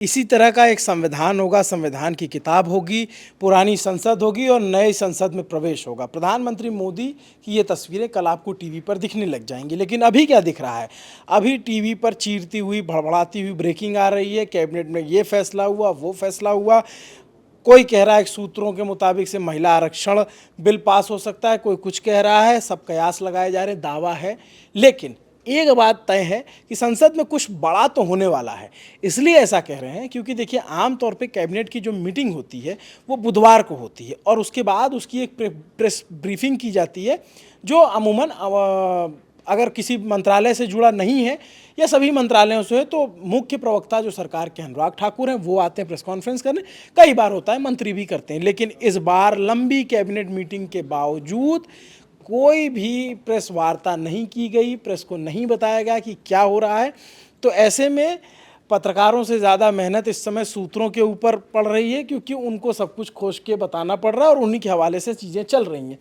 इसी तरह का एक संविधान होगा, संविधान की किताब होगी, पुरानी संसद होगी और नई संसद में प्रवेश होगा। प्रधानमंत्री मोदी की ये तस्वीरें कल आपको टीवी पर दिखने लग जाएंगी। लेकिन अभी क्या दिख रहा है? अभी टीवी पर चीरती हुई, भड़बड़ाती हुई ब्रेकिंग आ रही है। कैबिनेट में ये फैसला हुआ, वो फैसला हुआ। कोई कह रहा है कि सूत्रों के मुताबिक से महिला आरक्षण बिल पास हो सकता है, कोई कुछ कह रहा है, सब कयास लगाए जा रहे हैं, दावा है। लेकिन एक बात तय है कि संसद में कुछ बड़ा तो होने वाला है। इसलिए ऐसा कह रहे हैं क्योंकि देखिए, आमतौर पे कैबिनेट की जो मीटिंग होती है वो बुधवार को होती है और उसके बाद उसकी एक प्रेस ब्रीफिंग की जाती है, जो अमूमन अगर किसी मंत्रालय से जुड़ा नहीं है या सभी मंत्रालयों से है तो मुख्य प्रवक्ता जो सरकार के अनुराग ठाकुर हैं वो आते हैं प्रेस कॉन्फ्रेंस करने। कई बार होता है मंत्री भी करते हैं, लेकिन इस बार लंबी कैबिनेट मीटिंग के बावजूद कोई भी प्रेस वार्ता नहीं की गई, प्रेस को नहीं बताया गया कि क्या हो रहा है। तो ऐसे में पत्रकारों से ज़्यादा मेहनत इस समय सूत्रों के ऊपर पड़ रही है, क्योंकि उनको सब कुछ खोज के बताना पड़ रहा है और उन्हीं के हवाले से चीज़ें चल रही हैं।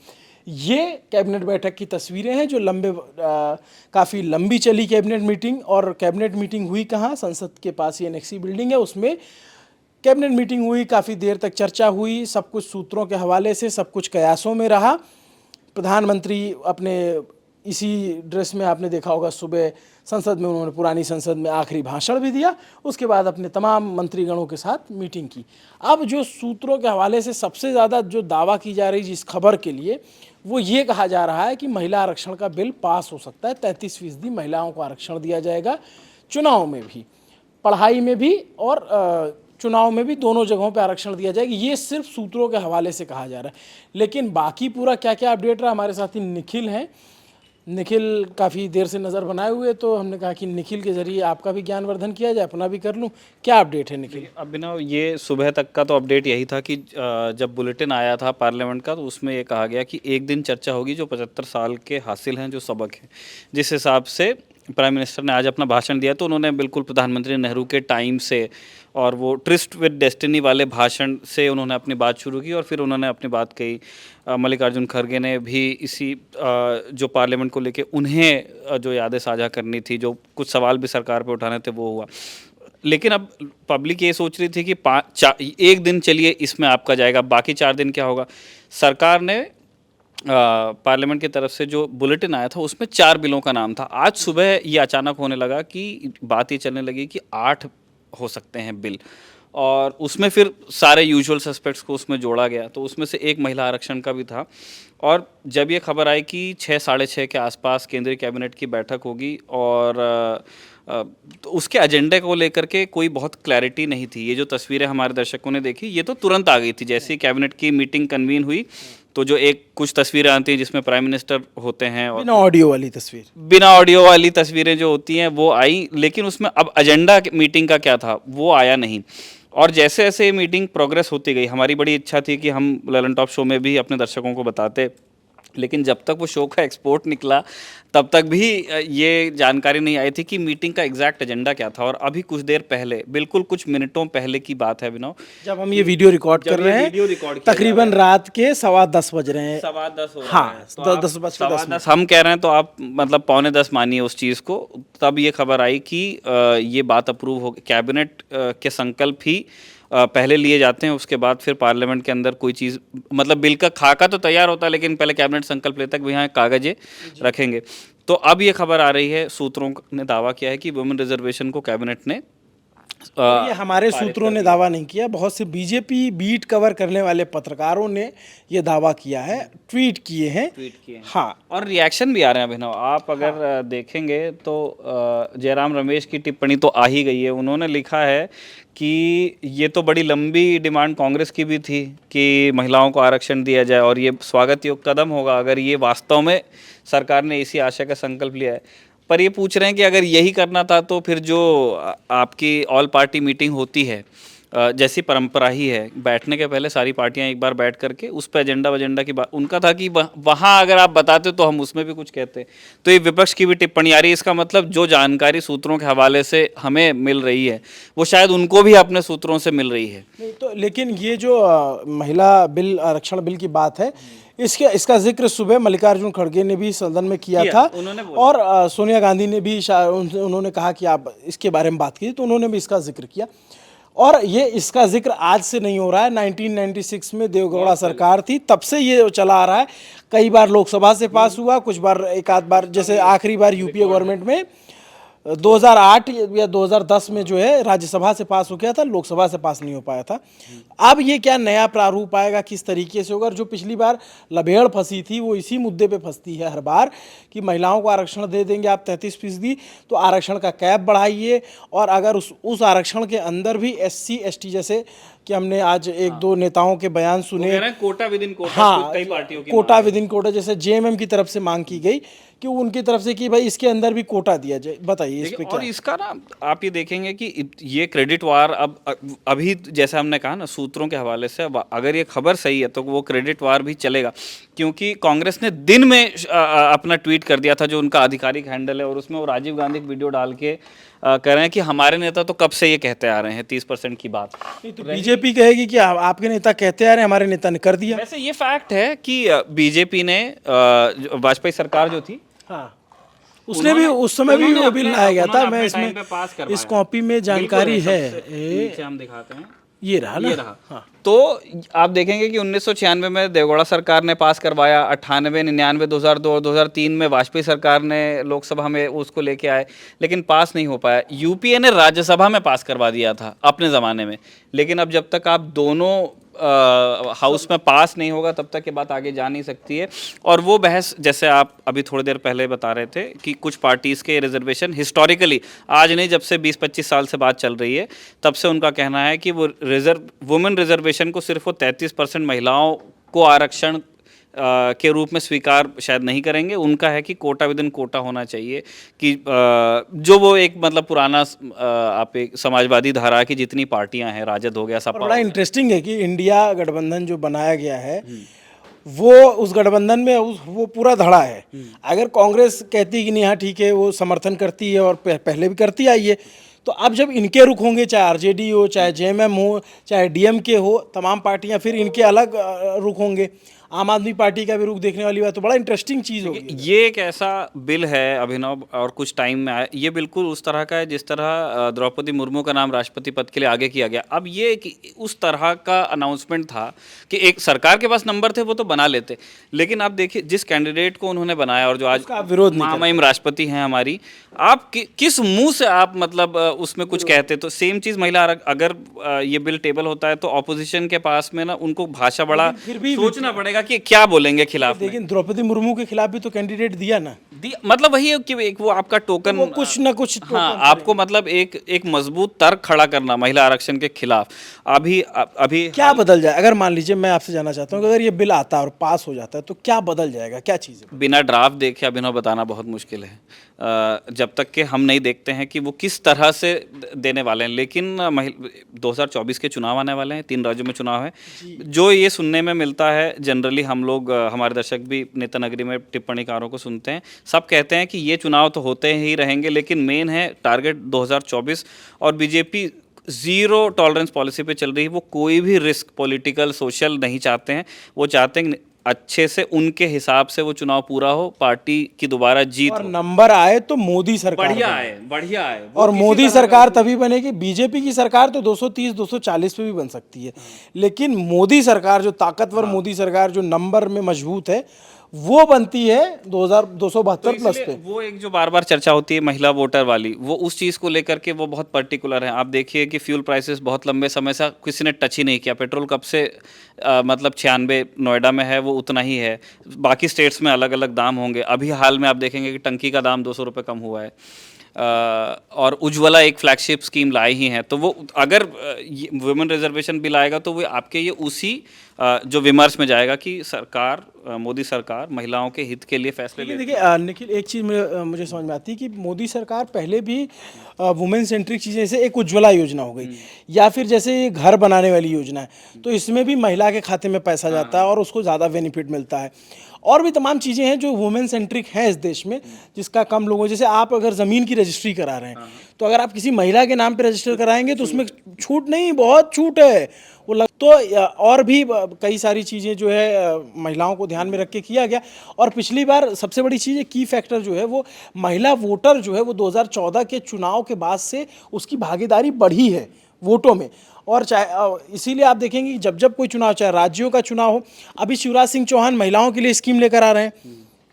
ये कैबिनेट बैठक की तस्वीरें हैं जो काफ़ी लंबी चली कैबिनेट मीटिंग। और कैबिनेट मीटिंग हुई कहाँ? संसद के पास ही एनेक्सी बिल्डिंग है, उसमें कैबिनेट मीटिंग हुई, काफ़ी देर तक चर्चा हुई, सब कुछ सूत्रों के हवाले से, सब कुछ कयासों में रहा। प्रधानमंत्री अपने इसी ड्रेस में, आपने देखा होगा, सुबह संसद में उन्होंने, पुरानी संसद में आखिरी भाषण भी दिया। उसके बाद अपने तमाम मंत्रीगणों के साथ मीटिंग की। अब जो सूत्रों के हवाले से सबसे ज़्यादा जो दावा की जा रही जिस खबर के लिए, वो ये कहा जा रहा है कि महिला आरक्षण का बिल पास हो सकता है। 33% महिलाओं को आरक्षण दिया जाएगा, चुनाव में भी, पढ़ाई में भी और चुनाव में भी, दोनों जगहों पे आरक्षण दिया जाएगा। ये सिर्फ सूत्रों के हवाले से कहा जा रहा है। लेकिन बाकी पूरा क्या क्या अपडेट रहा, हमारे साथी निखिल हैं। निखिल काफ़ी देर से नज़र बनाए हुए, तो हमने कहा कि निखिल के ज़रिए आपका भी ज्ञानवर्धन किया जाए, अपना भी कर लूँ। क्या अपडेट है निखिल? अभिनव, ये सुबह तक का तो अपडेट यही था कि जब बुलेटिन आया था पार्लियामेंट का, तो उसमें ये कहा गया कि एक दिन चर्चा होगी जो 75 साल के हासिल हैं जो सबक हैं। जिस हिसाब से प्राइम मिनिस्टर ने आज अपना भाषण दिया, तो उन्होंने बिल्कुल प्रधानमंत्री नेहरू के टाइम से और वो ट्रिस्ट विद डेस्टिनी वाले भाषण से उन्होंने अपनी बात शुरू की और फिर उन्होंने अपनी बात कही। मल्लिकार्जुन खड़गे ने भी इसी जो पार्लियामेंट को लेके उन्हें जो यादें साझा करनी थी, जो कुछ सवाल भी सरकार पे उठाने थे, वो हुआ। लेकिन अब पब्लिक ये सोच रही थी कि एक दिन चलिए इसमें आपका जाएगा, बाकी 4 दिन क्या होगा। सरकार ने पार्लियामेंट की तरफ से जो बुलेटिन आया था उसमें 4 बिलों का नाम था। आज सुबह ये अचानक होने लगा कि बात ये चलने लगी कि 8 हो सकते हैं बिल, और उसमें फिर सारे यूजुअल सस्पेक्ट्स को उसमें जोड़ा गया। तो उसमें से एक महिला आरक्षण का भी था। और जब ये खबर आई कि 6 साढ़े 6 के आसपास केंद्रीय कैबिनेट की बैठक होगी और तो उसके एजेंडे को लेकर के कोई बहुत क्लैरिटी नहीं थी। ये जो तस्वीरें हमारे दर्शकों ने देखी, ये तो तुरंत आ गई थी जैसे ही कैबिनेट की मीटिंग कन्वीन हुई। तो जो एक कुछ तस्वीरें आती हैं जिसमें प्राइम मिनिस्टर होते हैं और बिना ऑडियो वाली तस्वीरें जो होती हैं वो आई, लेकिन उसमें अब एजेंडा मीटिंग का क्या था वो आया नहीं। और जैसे जैसे ये मीटिंग प्रोग्रेस होती गई, हमारी बड़ी इच्छा थी कि हम ललन टॉप शो में भी अपने दर्शकों को बताते, लेकिन जब तक वो शो का एक्सपोर्ट निकला तब तक भी ये जानकारी नहीं आई थी कि मीटिंग का एग्जैक्ट एजेंडा क्या था। और अभी कुछ देर पहले, बिल्कुल कुछ मिनटों पहले की बात है अभिनव, जब हम ये वीडियो रिकॉर्ड कर रहे हैं, तकरीबन रात के 10:15 बज रहे हैं। 10:15 हो रहे हैं। हाँ, तो 10:15 हम कह रहे हैं, तो आप मतलब 9:45 मानिए उस चीज़ को। तब ये खबर आई कि ये बात अप्रूव हो, कैबिनेट के संकल्प ही पहले लिए जाते हैं, उसके बाद फिर पार्लियामेंट के अंदर कोई चीज़, मतलब बिल का खाका तो तैयार होता है, लेकिन पहले कैबिनेट संकल्प लेता है कि यहाँ कागज़ें रखेंगे। तो अब ये खबर आ रही है, सूत्रों ने दावा किया है कि वुमेन रिजर्वेशन को कैबिनेट ने ये हमारे सूत्रों ने दावा नहीं किया, बहुत से बीजेपी बीट कवर करने वाले पत्रकारों ने ये दावा किया है, ट्वीट किए हैं। हाँ, और रिएक्शन भी आ रहे हैं अभिनव। आप अगर देखेंगे तो जयराम रमेश की टिप्पणी तो आ ही गई है। उन्होंने लिखा है कि ये तो बड़ी लंबी डिमांड कांग्रेस की भी थी कि महिलाओं को आरक्षण दिया जाए, और ये स्वागत योग्य कदम होगा अगर ये वास्तव में सरकार ने इसी आशय का संकल्प लिया है। पर ये पूछ रहे हैं कि अगर यही करना था तो फिर जो आपकी ऑल पार्टी मीटिंग होती है, जैसी परंपरा ही है, बैठने के पहले सारी पार्टियां एक बार बैठ करके उस पर एजेंडा की बात, उनका था कि वहाँ अगर आप बताते तो हम उसमें भी कुछ कहते। तो ये विपक्ष की भी टिप्पणी आ रही है। इसका मतलब जो जानकारी सूत्रों के हवाले से हमें मिल रही है वो शायद उनको भी अपने सूत्रों से मिल रही है। नहीं तो, लेकिन ये जो महिला बिल, आरक्षण बिल की बात है, इसका जिक्र सुबह मल्लिकार्जुन खड़गे ने भी सदन में किया था, और सोनिया गांधी ने भी उन्होंने कहा कि आप इसके बारे में बात कीजिए, तो उन्होंने भी इसका जिक्र किया। और ये इसका जिक्र आज से नहीं हो रहा है, 1996 में देवगौड़ा सरकार थी तब से ये चला आ रहा है। कई बार लोकसभा से पास हुआ, कुछ बार एक आध बार, जैसे आखिरी बार यूपीए गवर्नमेंट में 2008 या 2010 में जो है राज्यसभा से पास हो गया था, लोकसभा से पास नहीं हो पाया था। अब ये क्या नया प्रारूप आएगा, किस तरीके से होगा? और जो पिछली बार लबेड़ फंसी थी वो इसी मुद्दे पे फंसती है हर बार कि महिलाओं को आरक्षण दे देंगे आप 33%, तो आरक्षण का कैप बढ़ाइए। और अगर उस आरक्षण के अंदर भी SC ST, जैसे कि हमने आज एक दो नेताओं के बयान सुने, कोटा विद इन कोटा, हाँ, कई पार्टियों की कोटा विद इन कोटा, जैसे JMM की तरफ से मांग की गई कि उनकी तरफ से कि भाई इसके अंदर भी कोटा दिया जाए। बताइए इस पे क्या? और इसका ना आप ये देखेंगे कि ये क्रेडिट वार अब अभी जैसे हमने कहा ना सूत्रों के हवाले से, अब अगर ये खबर सही है तो वो क्रेडिट वार भी चलेगा, क्योंकि कांग्रेस ने दिन में अपना ट्वीट कर दिया था जो उनका आधिकारिक हैंडल है, और उसमें वो राजीव गांधी की वीडियो डाल के कह रहे हैं कि हमारे नेता तो कब से ये कहते आ रहे हैं 30% की बात। नहीं तो बीजेपी कहेगी कि आपके नेता कहते आ रहे हैं, हमारे नेता ने कर दिया। वैसे ये फैक्ट है कि बीजेपी ने वाजपेयी सरकार जो थी, हाँ, उसने भी उस समय भी वो बिल लाया गया था। मैं इसमें इस कॉपी में जानकारी है, नीचे हम दिखाते हैं, ये रहा ना, ये रहा। हाँ। तो आप देखेंगे कि 1996 में देवगौड़ा सरकार ने पास करवाया, 98, 99, 2002 और 2003 में वाजपेयी सरकार ने लोकसभा में उसको लेके आए, लेकिन पास नहीं हो पाया। यूपीए ने राज्यसभा में पास करवा दिया था अपने ज़माने में, लेकिन अब जब तक आप दोनों हाउस में पास नहीं होगा तब तक ये बात आगे जा नहीं सकती है। और वो बहस जैसे आप अभी थोड़ी देर पहले बता रहे थे कि कुछ पार्टीज़ के रिजर्वेशन हिस्टोरिकली, आज नहीं, जब से 20-25 साल से बात चल रही है तब से उनका कहना है कि वो वुमेन रिजर्वेशन को सिर्फ वो 33% महिलाओं को आरक्षण के रूप में स्वीकार शायद नहीं करेंगे। उनका है कि कोटा विद इन कोटा होना चाहिए, कि जो वो एक मतलब पुराना आप एक समाजवादी धारा की जितनी पार्टियां हैं, राजद हो गया, सपा। बड़ा इंटरेस्टिंग है कि इंडिया गठबंधन जो बनाया गया है वो उस गठबंधन में वो पूरा धड़ा है। अगर कांग्रेस कहती कि नहीं हाँ ठीक है, वो समर्थन करती है और पहले भी करती आई है, तो अब जब इनके रुख होंगे, चाहे आरजेडी हो, चाहे JMM हो, चाहे DMK हो, तमाम पार्टियां, फिर इनके अलग रुख होंगे। आम आदमी पार्टी का भी रुख देखने वाली बात, तो बड़ा इंटरेस्टिंग चीज़ होगी। ये एक ऐसा बिल है अभिनव, और कुछ टाइम में आया, ये बिल्कुल उस तरह का है जिस तरह द्रौपदी मुर्मू का नाम राष्ट्रपति पद के लिए आगे किया गया। अब ये कि उस तरह का अनाउंसमेंट था कि एक सरकार के पास नंबर थे वो तो बना लेते, लेकिन आप देखिए जिस कैंडिडेट को उन्होंने बनाया और जो आज विरोध महामहिम राष्ट्रपति हैं हमारी, आप किस मुंह से आप मतलब उसमें कुछ कहते? तो सेम चीज़ महिला अगर ये बिल टेबल होता है तो ऑपोजिशन के पास में ना उनको भाषा बड़ा फिर भी सोचना पड़ेगा कि क्या बोलेंगे खिलाफ में। लेकिन द्रौपदी मुर्मू के खिलाफ भी तो कैंडिडेट दिया ना, मतलब वही है कि एक वो आपका टोकन, वो कुछ ना कुछ हाँ, आपको मतलब एक मजबूत तर्क खड़ा करना महिला आरक्षण के खिलाफ। अभी क्या बदल जाए? अगर मान लीजिए, मैं आपसे जानना चाहता हूँ कि अगर ये बिल आता है और पास हो जाता है तो क्या बदल जाएगा, क्या चीज़ें? बिना ड्राफ्ट देखे अभिनव बताना बहुत मुश्किल है, जब तक कि हम नहीं देखते हैं कि वो किस तरह से देने वाले हैं। लेकिन 2024 के चुनाव आने वाले हैं, 3 राज्यों में चुनाव है। जो ये सुनने में मिलता है जनरली, हम लोग हमारे दर्शक भी नेता नगरी में टिप्पणीकारों को सुनते हैं, सब कहते हैं कि ये चुनाव तो होते ही रहेंगे, लेकिन मेन है टारगेट 2024, और बीजेपी ज़ीरो टॉलरेंस पॉलिसी पे चल रही है। वो कोई भी रिस्क पॉलिटिकल सोशल नहीं चाहते हैं, वो चाहते हैं अच्छे से उनके हिसाब से वो चुनाव पूरा हो, पार्टी की दोबारा जीत और हो। नंबर आए तो मोदी सरकार बढ़िया आए और मोदी सरकार तभी बनेगी। बीजेपी की सरकार तो 230 240 पे भी बन सकती है, लेकिन मोदी सरकार जो ताकतवर मोदी सरकार जो नंबर में मजबूत है वो बनती है 2272 प्लस पे। वो एक जो बार बार चर्चा होती है महिला वोटर वाली, वो उस चीज़ को लेकर के वो बहुत पर्टिकुलर है। आप देखिए कि फ्यूल प्राइसेस बहुत लंबे समय से किसी ने टच ही नहीं किया। पेट्रोल कब से मतलब 96 नोएडा में है वो उतना ही है, बाकी स्टेट्स में अलग अलग दाम होंगे। अभी हाल में आप देखेंगे कि टंकी का दाम 200 रुपये कम हुआ है। और उज्ज्वला एक फ्लैगशिप स्कीम लाई ही है, तो वो अगर वुमेन रिजर्वेशन बिल आएगा तो वो आपके ये उसी जो विमर्श में जाएगा कि सरकार, मोदी सरकार महिलाओं के हित के लिए फैसले लेती है। देखिए निखिल, एक चीज़ मुझे समझ में आती है कि मोदी सरकार पहले भी वुमेन सेंट्रिक चीज़ें, जैसे एक उज्ज्वला योजना हो गई या फिर जैसे ये घर बनाने वाली योजना है, तो इसमें भी महिला के खाते में पैसा जाता है और उसको ज़्यादा बेनिफिट मिलता है। और भी तमाम चीज़ें हैं जो वुमेन सेंट्रिक हैं इस देश में, जिसका कम लोगों, जैसे आप अगर ज़मीन की रजिस्ट्री करा रहे हैं तो अगर आप किसी महिला के नाम पे रजिस्टर कराएंगे तो उसमें छूट नहीं, बहुत छूट है वो तो और भी कई सारी चीज़ें जो है महिलाओं को ध्यान में रख के किया गया। और पिछली बार सबसे बड़ी चीज़, की फैक्टर जो है वो महिला वोटर जो है वो 2014 के चुनाव के बाद से उसकी भागीदारी बढ़ी है वोटों में। और चाहे इसीलिए आप देखेंगे कि जब जब कोई चुनाव, चाहे राज्यों का चुनाव हो, अभी शिवराज सिंह चौहान महिलाओं के लिए स्कीम लेकर आ रहे हैं,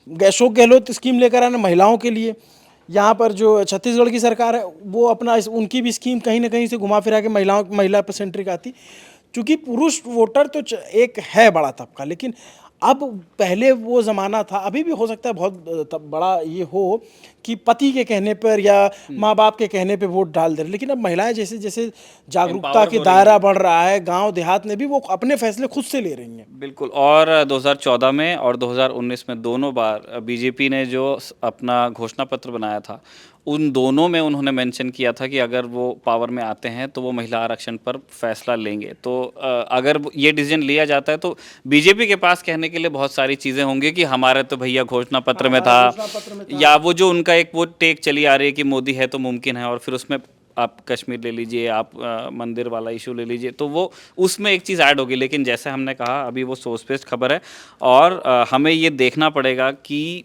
अशोक गहलोत स्कीम लेकर आ रहे हैं महिलाओं के लिए। यहाँ पर जो छत्तीसगढ़ की सरकार है वो अपना उनकी भी स्कीम कहीं ना कहीं से घुमा फिरा के महिला पर सेंट्रिक आती। क्योंकि पुरुष वोटर तो एक है बड़ा तबका, लेकिन अब पहले वो ज़माना था, अभी भी हो सकता है बहुत बड़ा ये हो कि पति के कहने पर या माँ बाप के कहने पे वोट डाल दे रहे, लेकिन अब महिलाएं जैसे जैसे जागरूकता के दायरा बढ़ रहा है, गांव देहात में भी वो अपने फैसले खुद से ले रही हैं। बिल्कुल। और 2014 में और 2019 में दोनों बार बीजेपी ने जो अपना घोषणा पत्र बनाया था, उन दोनों में उन्होंने मेंशन किया था कि अगर वो पावर में आते हैं तो वो महिला आरक्षण पर फैसला लेंगे। तो अगर ये डिसीजन लिया जाता है तो बीजेपी के पास कहने के लिए बहुत सारी चीज़ें होंगी कि हमारे तो भैया घोषणा पत्र में था, या वो जो उनका एक वो टेक चली आ रही है कि मोदी है तो मुमकिन है, और फिर उसमें आप कश्मीर ले लीजिए, आप मंदिर वाला इशू ले लीजिए, तो वो उसमें एक चीज़ ऐड होगी। लेकिन जैसे हमने कहा अभी वो सोर्स बेस्ड खबर है, और हमें ये देखना पड़ेगा कि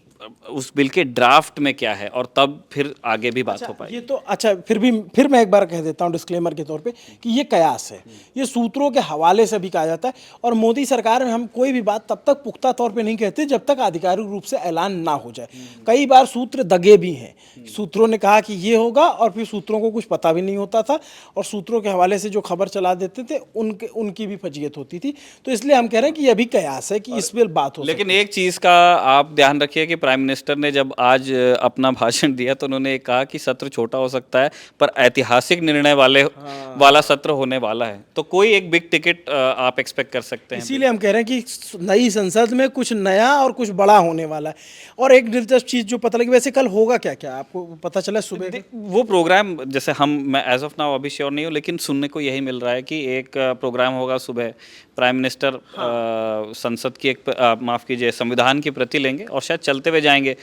उस बिल के ड्राफ्ट में क्या है, और तब फिर आगे भी बात हो पाएगी। ये तो अच्छा, फिर मैं एक बार कह देता हूँ डिस्क्लेमर के तौर पे कि ये कयास है, ये सूत्रों के हवाले से भी कहा जाता है। और मोदी सरकार में हम कोई भी बात तब तक पुख्ता तौर पे नहीं कहते जब तक आधिकारिक रूप से ऐलान ना हो जाए। कई बार सूत्र दगे भी हैं, सूत्रों ने कहा कि ये होगा और फिर सूत्रों को कुछ पता भी नहीं होता था, और सूत्रों के हवाले से जो खबर चला देते थे उनकी भी फजीयत होती थी। तो इसलिए हम कह रहे हैं कि ये अभी कयास है कि इस पर बात हो। लेकिन एक चीज़ का आप ध्यान रखिए कि प्राइम मिनिस्टर ने जब आज अपना भाषण दिया तो उन्होंने कहा कि सत्र छोटा हो सकता है पर ऐतिहासिक निर्णय वाला सत्र होने वाला है। तो कोई एक बिग टिकट आप एक्सपेक्ट कर सकते हैं। इसीलिए हम कह रहे हैं कि नई संसद में कुछ नया और कुछ बड़ा होने वाला है। और एक दिलचस्प चीज़ जो पता लगी, वैसे कल होगा क्या क्या आपको पता चला सुबह? वो प्रोग्राम जैसे मैं एज ऑफ नाउ अभी श्योर नहीं हूँ, लेकिन सुनने को यही मिल रहा है कि एक प्रोग्राम होगा सुबह, प्राइम मिनिस्टर संसद की माफ़ कीजिए संविधान की प्रति लेंगे और शायद चलते हुए जाएंगे,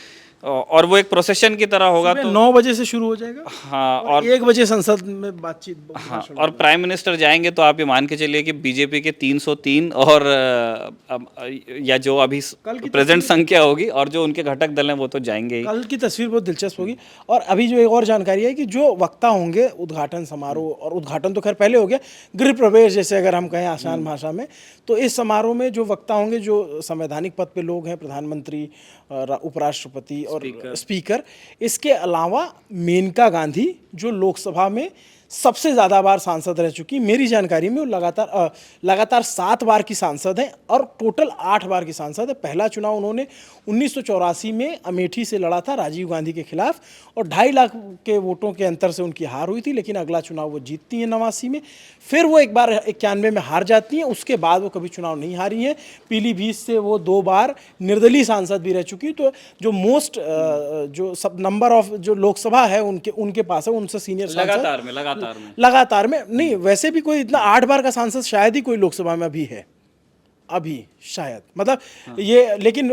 और वो एक प्रोसेशन की तरह होगा। तो 9 बजे से शुरू हो जाएगा। हाँ, और 1 बजे संसद में बातचीत। हाँ, और प्राइम मिनिस्टर जाएंगे तो आप ये मान के चलिए कि बीजेपी के 303 और या जो अभी प्रेजेंट संख्या होगी और जो उनके घटक दल हैं वो तो जाएंगे ही। कल की तस्वीर बहुत दिलचस्प होगी। और अभी जो एक और जानकारी है कि जो वक्ता होंगे उद्घाटन समारोह, और उद्घाटन तो खैर पहले हो गया, गृह प्रवेश जैसे अगर हम कहें आसान भाषा में, तो इस समारोह में जो वक्ता होंगे जो संवैधानिक पद पे लोग हैं, प्रधानमंत्री, उपराष्ट्रपति और स्पीकर। इसके अलावा मेनका गांधी जो लोकसभा में सबसे ज़्यादा बार सांसद रह चुकी, मेरी जानकारी में वो लगातार 7 बार की सांसद हैं और टोटल 8 बार की सांसद है। पहला चुनाव उन्होंने 1984 में अमेठी से लड़ा था राजीव गांधी के खिलाफ, और 2.5 लाख के वोटों के अंतर से उनकी हार हुई थी। लेकिन अगला चुनाव वो जीतती हैं 89 में, फिर वो एक बार 91 में हार जाती हैं, उसके बाद वो कभी चुनाव नहीं हारी हैं। पीलीभीत से वो 2 बार निर्दलीय सांसद भी रह चुकी। तो जो मोस्ट जो सब नंबर ऑफ जो लोकसभा है उनके पास है, उनसे सीनियर सांसद लगातार में नहीं, वैसे भी कोई इतना 8 बार का सांसद शायद ही कोई लोकसभा में अभी है, अभी शायद, मतलब ये, लेकिन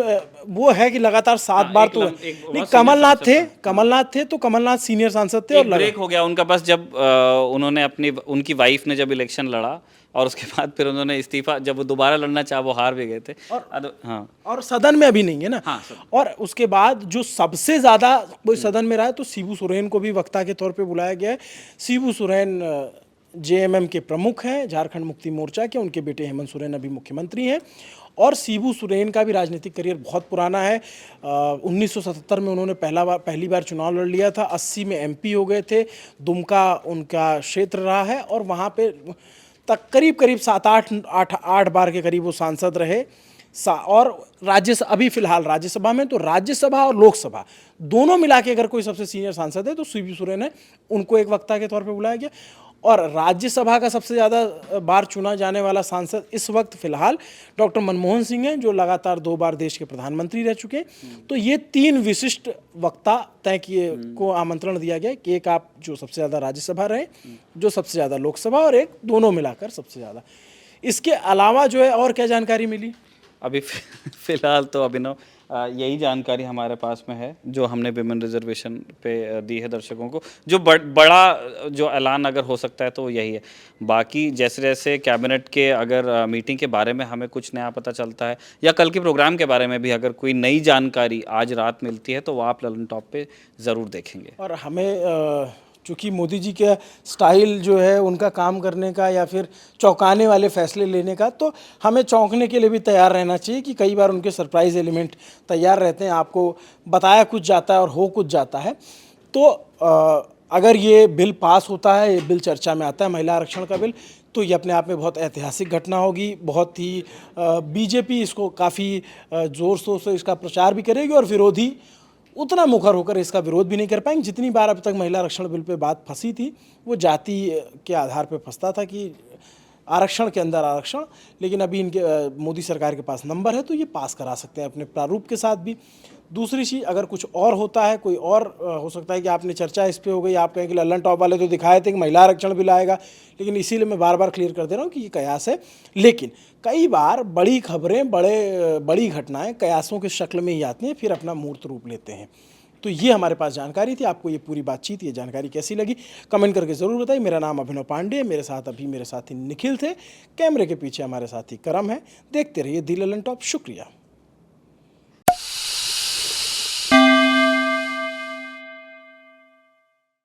वो है कि लगातार 7 बार तो नहीं। कमलनाथ थे तो कमलनाथ सीनियर सांसद थे, और ब्रेक हो गया उनका बस जब उन्होंने उनकी वाइफ ने जब इलेक्शन लड़ा, और उसके बाद फिर उन्होंने इस्तीफा, जब वो दोबारा लड़ना चाहा वो हार भी गए थे। और सदन में अभी नहीं है ना। और उसके बाद जो सबसे ज़्यादा कोई सदन में रहा है तो शिबू सोरेन को भी वक्ता के तौर पे बुलाया गया है। शिबू सोरेन जेएमएम के प्रमुख हैं, झारखंड मुक्ति मोर्चा के, उनके बेटे हेमंत सोरेन अभी मुख्यमंत्री हैं। और शिबू सोरेन का भी राजनीतिक करियर बहुत पुराना है। 1977 में उन्होंने पहली बार चुनाव लड़ लिया था, 80 में एमपी हो गए थे, दुमका उनका क्षेत्र रहा है, और वहाँ पे तक करीब 7-8 बार के करीब वो सांसद रहे। और अभी फिलहाल राज्यसभा में, तो राज्यसभा और लोकसभा दोनों मिला के अगर कोई सबसे सीनियर सांसद है तो शिबू सोरेन है, उनको एक वक्ता के तौर पे बुलाया गया। और राज्यसभा का सबसे ज़्यादा बार चुना जाने वाला सांसद इस वक्त फिलहाल डॉक्टर मनमोहन सिंह हैं, जो लगातार 2 बार देश के प्रधानमंत्री रह चुके हैं। तो ये 3 विशिष्ट वक्ता तय किए को आमंत्रण दिया गया कि एक आप जो सबसे ज़्यादा राज्यसभा रहे, जो सबसे ज़्यादा लोकसभा, और एक दोनों मिलाकर सबसे ज़्यादा। इसके अलावा जो है और क्या जानकारी मिली? अभी फिलहाल तो अभिनव यही जानकारी हमारे पास में है जो हमने विमेन रिजर्वेशन पे दी है दर्शकों को। जो बड़ा जो ऐलान अगर हो सकता है तो वो यही है। बाकी जैसे जैसे कैबिनेट के अगर मीटिंग के बारे में हमें कुछ नया पता चलता है, या कल के प्रोग्राम के बारे में भी अगर कोई नई जानकारी आज रात मिलती है, तो वो आप ललन टॉप पे ज़रूर देखेंगे। और हमें चूँकि मोदी जी का स्टाइल जो है उनका काम करने का या फिर चौंकाने वाले फैसले लेने का, तो हमें चौंकने के लिए भी तैयार रहना चाहिए कि कई बार उनके सरप्राइज़ एलिमेंट तैयार रहते हैं, आपको बताया कुछ जाता है और हो कुछ जाता है। तो अगर ये बिल पास होता है, ये बिल चर्चा में आता है महिला आरक्षण का बिल, तो ये अपने आप में बहुत ऐतिहासिक घटना होगी। बहुत ही बीजेपी इसको काफ़ी ज़ोर शोर से इसका प्रचार भी करेगी और विरोधी उतना मुखर होकर इसका विरोध भी नहीं कर पाएंगे। जितनी बार अब तक महिला आरक्षण बिल पे बात फंसी थी वो जाति के आधार पे फंसता था कि आरक्षण के अंदर आरक्षण, लेकिन अभी इनके मोदी सरकार के पास नंबर है तो ये पास करा सकते हैं अपने प्रारूप के साथ भी। दूसरी चीज़, अगर कुछ और होता है, कोई और हो सकता है कि आपने चर्चा इस पे हो गई, आप कहें कि लल्लन टॉप वाले तो दिखाए थे कि महिला आरक्षण बिल आएगा, लेकिन इसीलिए मैं बार बार क्लियर कर दे रहा हूँ कि ये कयास है। लेकिन कई बार बड़ी खबरें, बड़ी घटनाएं कयासों के शक्ल में ही आती हैं, फिर अपना मूर्त रूप लेते हैं। तो ये हमारे पास जानकारी थी। आपको ये पूरी बातचीत, ये जानकारी कैसी लगी कमेंट करके ज़रूर बताइए। मेरा नाम अभिनव पांडे है, मेरे साथी निखिल थे, कैमरे के पीछे हमारे साथी करम है। देखते रहिए दी लल्लन टॉप। शुक्रिया।